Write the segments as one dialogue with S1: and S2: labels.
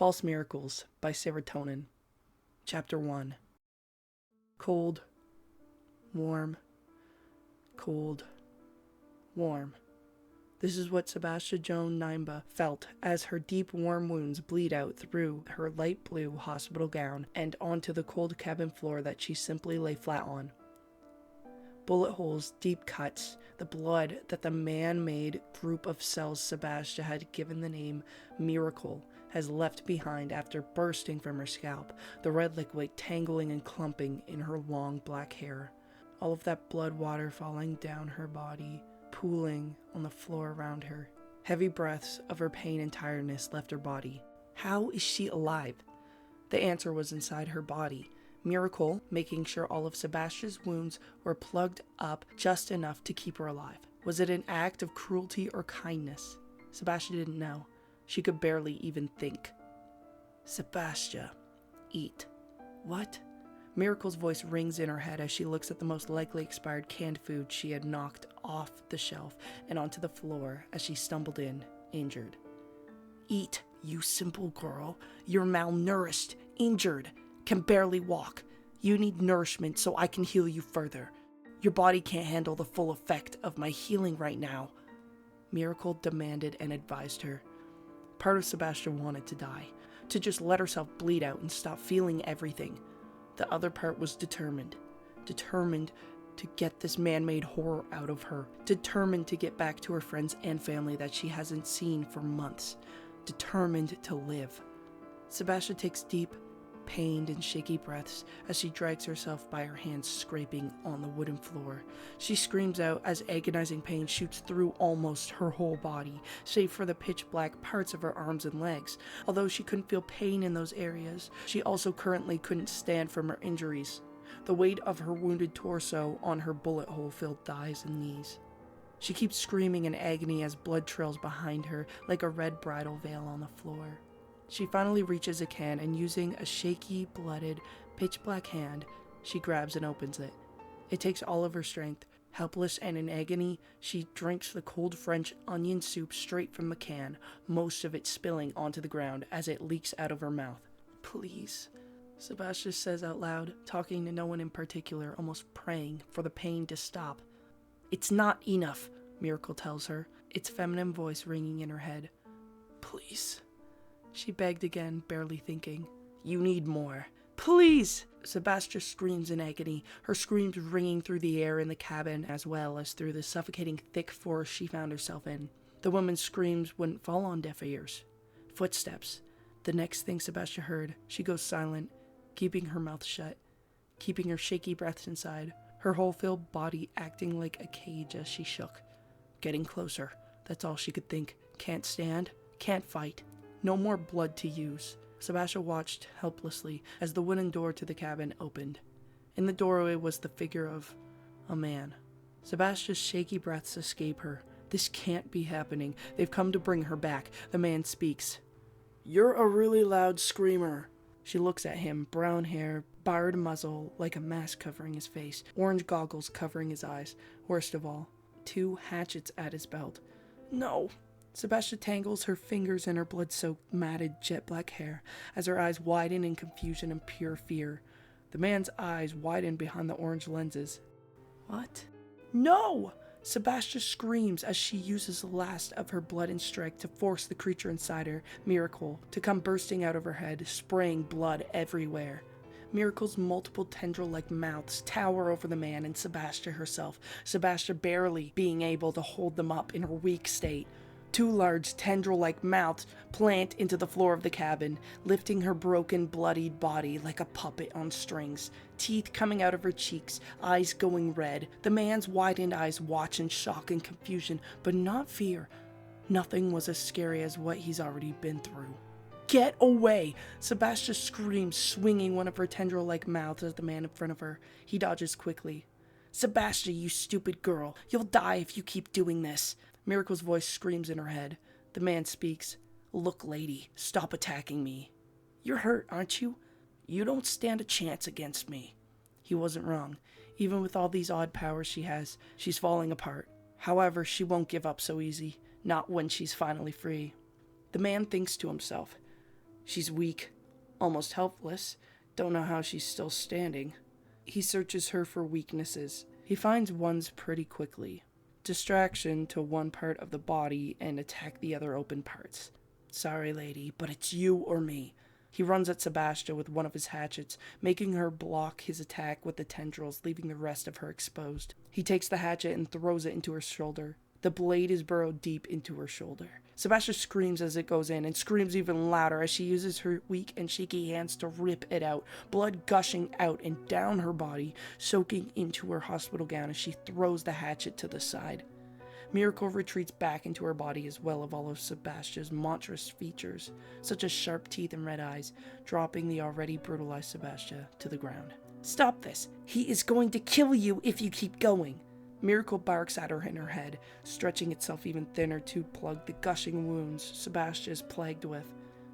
S1: False Miracles by Serotonin. Chapter 1. Cold, warm, cold, warm. This is what Sebastian Joan Nimba felt as her deep warm wounds bleed out through her light blue hospital gown and onto the cold cabin floor that she simply lay flat on. Bullet holes, deep cuts, the blood that the man-made group of cells Sebastian had given the name Miracle has left behind after bursting from her scalp, the red liquid tangling and clumping in her long black hair. All of that blood water falling down her body, pooling on the floor around her. Heavy breaths of her pain and tiredness left her body. How is she alive? The answer was inside her body. Miracle making sure all of Sebastian's wounds were plugged up just enough to keep her alive. Was it an act of cruelty or kindness? Sebastian didn't know. She could barely even think. Sebastian, eat. What? Miracle's voice rings in her head as she looks at the most likely expired canned food she had knocked off the shelf and onto the floor as she stumbled in, injured. Eat, you simple girl. You're malnourished, injured, can barely walk. You need nourishment so I can heal you further. Your body can't handle the full effect of my healing right now. Miracle demanded and advised her. Part of Sebastian wanted to die, to just let herself bleed out and stop feeling everything. The other part was determined to get this man-made horror out of her, determined to get back to her friends and family that she hasn't seen for months, determined to live. Sebastian takes deep, pained and shaky breaths as she drags herself by her hands scraping on the wooden floor. She screams out as agonizing pain shoots through almost her whole body, save for the pitch black parts of her arms and legs. Although she couldn't feel pain in those areas, she also currently couldn't stand from her injuries. The weight of her wounded torso on her bullet hole-filled thighs and knees. She keeps screaming in agony as blood trails behind her like a red bridal veil on the floor. She finally reaches a can and using a shaky, blooded, pitch-black hand, she grabs and opens it. It takes all of her strength. Helpless and in agony, she drinks the cold French onion soup straight from the can, most of it spilling onto the ground as it leaks out of her mouth. Please, Sebastian says out loud, talking to no one in particular, almost praying for the pain to stop. It's not enough, Miracle tells her, its feminine voice ringing in her head. Please. She begged again, barely thinking. You need more. Please! Sebastian screams in agony, her screams ringing through the air in the cabin as well as through the suffocating thick forest she found herself in. The woman's screams wouldn't fall on deaf ears. Footsteps. The next thing Sebastian heard, she goes silent, keeping her mouth shut, keeping her shaky breaths inside, her whole filled body acting like a cage as she shook. Getting closer. That's all she could think. Can't stand, can't fight. No more blood to use. Sebastian watched helplessly as the wooden door to the cabin opened. In the doorway was the figure of a man. Sebastian's shaky breaths escape her. This can't be happening. They've come to bring her back. The man speaks. You're a really loud screamer. She looks at him, brown hair, barred muzzle like a mask covering his face, orange goggles covering his eyes. Worst of all, 2 hatchets at his belt. No. Sebastian tangles her fingers in her blood-soaked, matted, jet-black hair as her eyes widen in confusion and pure fear. The man's eyes widen behind the orange lenses. What? No! Sebastian screams as she uses the last of her blood and strength to force the creature inside her, Miracle, to come bursting out of her head, spraying blood everywhere. Miracle's multiple tendril-like mouths tower over the man and Sebastian herself, Sebastian barely being able to hold them up in her weak state. 2 large tendril-like mouths plant into the floor of the cabin, lifting her broken, bloodied body like a puppet on strings. Teeth coming out of her cheeks, eyes going red. The man's widened eyes watch in shock and confusion, but not fear. Nothing was as scary as what he's already been through. Get away! Sebastian screams, swinging one of her tendril-like mouths at the man in front of her. He dodges quickly. Sebastian, you stupid girl. You'll die if you keep doing this. Miracle's voice screams in her head. The man speaks. Look, lady, stop attacking me. You're hurt, aren't you? You don't stand a chance against me. He wasn't wrong. Even with all these odd powers she has, she's falling apart. However, she won't give up so easy. Not when she's finally free. The man thinks to himself. She's weak, almost helpless. Don't know how she's still standing. He searches her for weaknesses. He finds ones pretty quickly. Distraction to one part of the body and attack the other open parts. Sorry, lady, but it's you or me. He runs at Sebastian with one of his hatchets, making her block his attack with the tendrils, leaving the rest of her exposed. He takes the hatchet and throws it into her shoulder. The blade is burrowed deep into her shoulder. Sebastian screams as it goes in, and screams even louder as she uses her weak and shaky hands to rip it out, blood gushing out and down her body, soaking into her hospital gown as she throws the hatchet to the side. Miracle retreats back into her body as well of all of Sebastian's monstrous features, such as sharp teeth and red eyes, dropping the already brutalized Sebastian to the ground. Stop this! He is going to kill you if you keep going! Miracle barks at her in her head, stretching itself even thinner to plug the gushing wounds Sebastian is plagued with.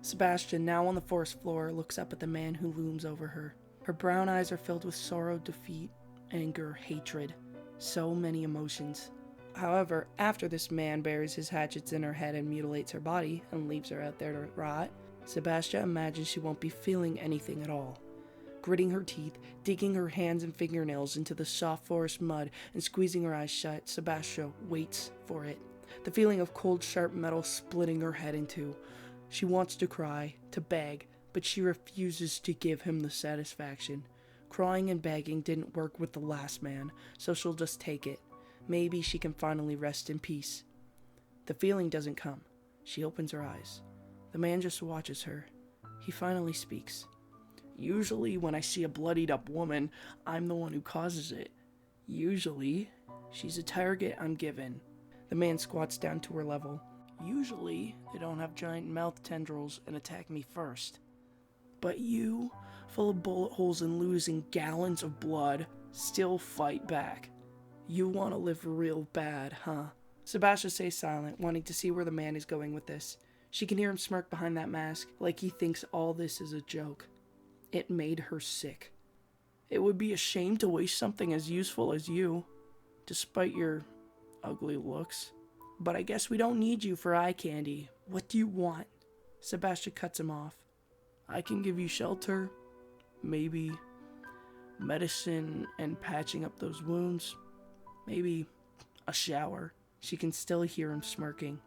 S1: Sebastian, now on the forest floor, looks up at the man who looms over her. Her brown eyes are filled with sorrow, defeat, anger, hatred. So many emotions. However, after this man buries his hatchets in her head and mutilates her body and leaves her out there to rot, Sebastian imagines she won't be feeling anything at all. Gritting her teeth, digging her hands and fingernails into the soft forest mud, and squeezing her eyes shut, Sebastian waits for it. The feeling of cold, sharp metal splitting her head in two. She wants to cry, to beg, but she refuses to give him the satisfaction. Crying and begging didn't work with the last man, so she'll just take it. Maybe she can finally rest in peace. The feeling doesn't come. She opens her eyes. The man just watches her. He finally speaks. Usually when I see a bloodied up woman, I'm the one who causes it. Usually, she's a target I'm given. The man squats down to her level. Usually, they don't have giant mouth tendrils and attack me first. But you, full of bullet holes and losing gallons of blood, still fight back. You want to live real bad, huh? Sebastian stays silent, wanting to see where the man is going with this. She can hear him smirk behind that mask, like he thinks all this is a joke. It made her sick. It would be a shame to waste something as useful as you, despite your ugly looks. But I guess we don't need you for eye candy. What do you want? Sebastian cuts him off. I can give you shelter, maybe medicine and patching up those wounds, maybe a shower. She can still hear him smirking.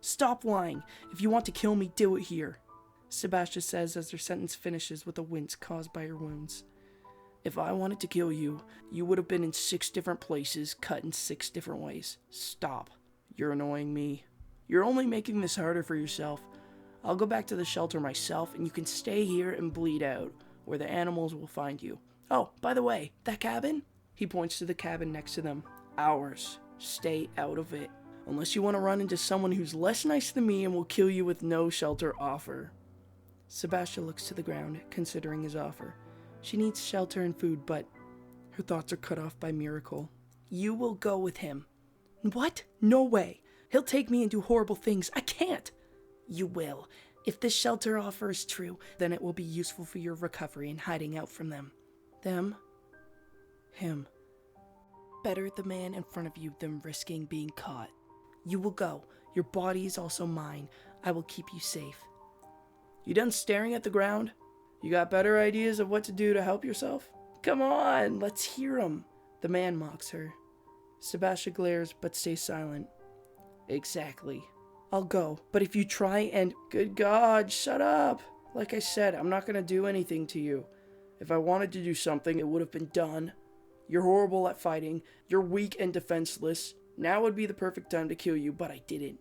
S1: Stop lying. If you want to kill me, do it here. Sebastian says as their sentence finishes with a wince caused by her wounds. If I wanted to kill you, you would have been in 6 different places, cut in 6 different ways. Stop. You're annoying me. You're only making this harder for yourself. I'll go back to the shelter myself, and you can stay here and bleed out, where the animals will find you. Oh, by the way, that cabin? He points to the cabin next to them. Ours. Stay out of it. Unless you want to run into someone who's less nice than me and will kill you with no shelter offer. Sebastian looks to the ground, considering his offer. She needs shelter and food, but her thoughts are cut off by Miracle. You will go with him. What? No way. He'll take me and do horrible things. I can't. You will. If this shelter offer is true, then it will be useful for your recovery and hiding out from them. Them? Him. Better the man in front of you than risking being caught. You will go. Your body is also mine. I will keep you safe. You done staring at the ground? You got better ideas of what to do to help yourself? Come on, let's hear 'em. The man mocks her. Sebastian glares but stays silent. Exactly. I'll go, but if you try and... Good God, shut up! Like I said, I'm not gonna do anything to you. If I wanted to do something, it would have been done. You're horrible at fighting. You're weak and defenseless. Now would be the perfect time to kill you, but I didn't.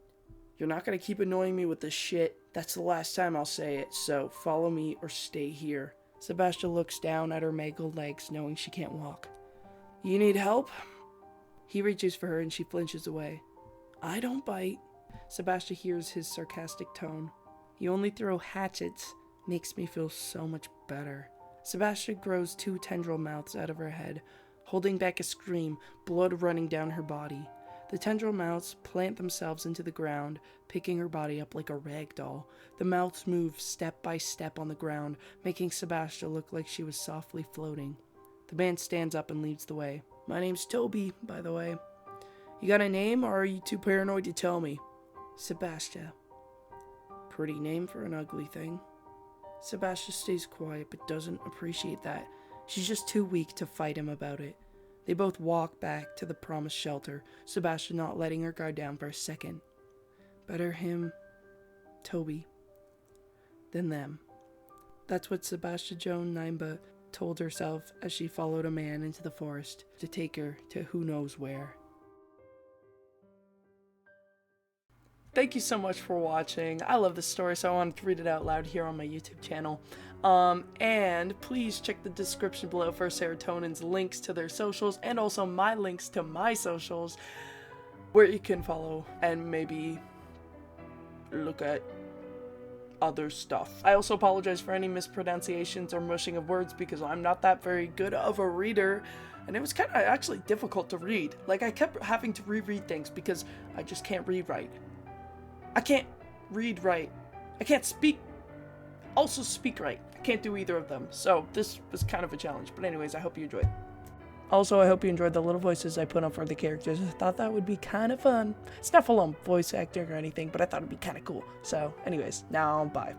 S1: You're not gonna keep annoying me with this shit. That's the last time I'll say it, so follow me or stay here. Sebastian looks down at her mangled legs, knowing she can't walk. You need help? He reaches for her and she flinches away. I don't bite. Sebastian hears his sarcastic tone. You only throw hatchets. Makes me feel so much better. Sebastian grows 2 tendril mouths out of her head, holding back a scream, blood running down her body. The tendril mouths plant themselves into the ground, picking her body up like a rag doll. The mouths move step by step on the ground, making Sebastian look like she was softly floating. The man stands up and leads the way. My name's Toby, by the way. You got a name, or are you too paranoid to tell me? Sebastian. Pretty name for an ugly thing. Sebastian stays quiet but doesn't appreciate that. She's just too weak to fight him about it. They both walk back to the promised shelter, Sebastian not letting her guard down for a second. Better him, Toby, than them. That's what Sebastian Joan Nimba told herself as she followed a man into the forest to take her to who knows where. Thank you so much for watching. I love this story, so I wanted to read it out loud here on my YouTube channel. And please check the description below for Serotonin's links to their socials and also my links to my socials where you can follow and maybe look at other stuff. I also apologize for any mispronunciations or mushing of words because I'm not that very good of a reader, and it was kind of actually difficult to read. Like, I kept having to reread things because I just can't read right. I can't read right. I can't speak right. I can't do either of them. So this was kind of a challenge. But anyways, I hope you enjoyed. Also, I hope you enjoyed the little voices I put on for the characters. I thought that would be kind of fun. It's not full on voice acting or anything, but I thought it'd be kind of cool. So anyways, now bye.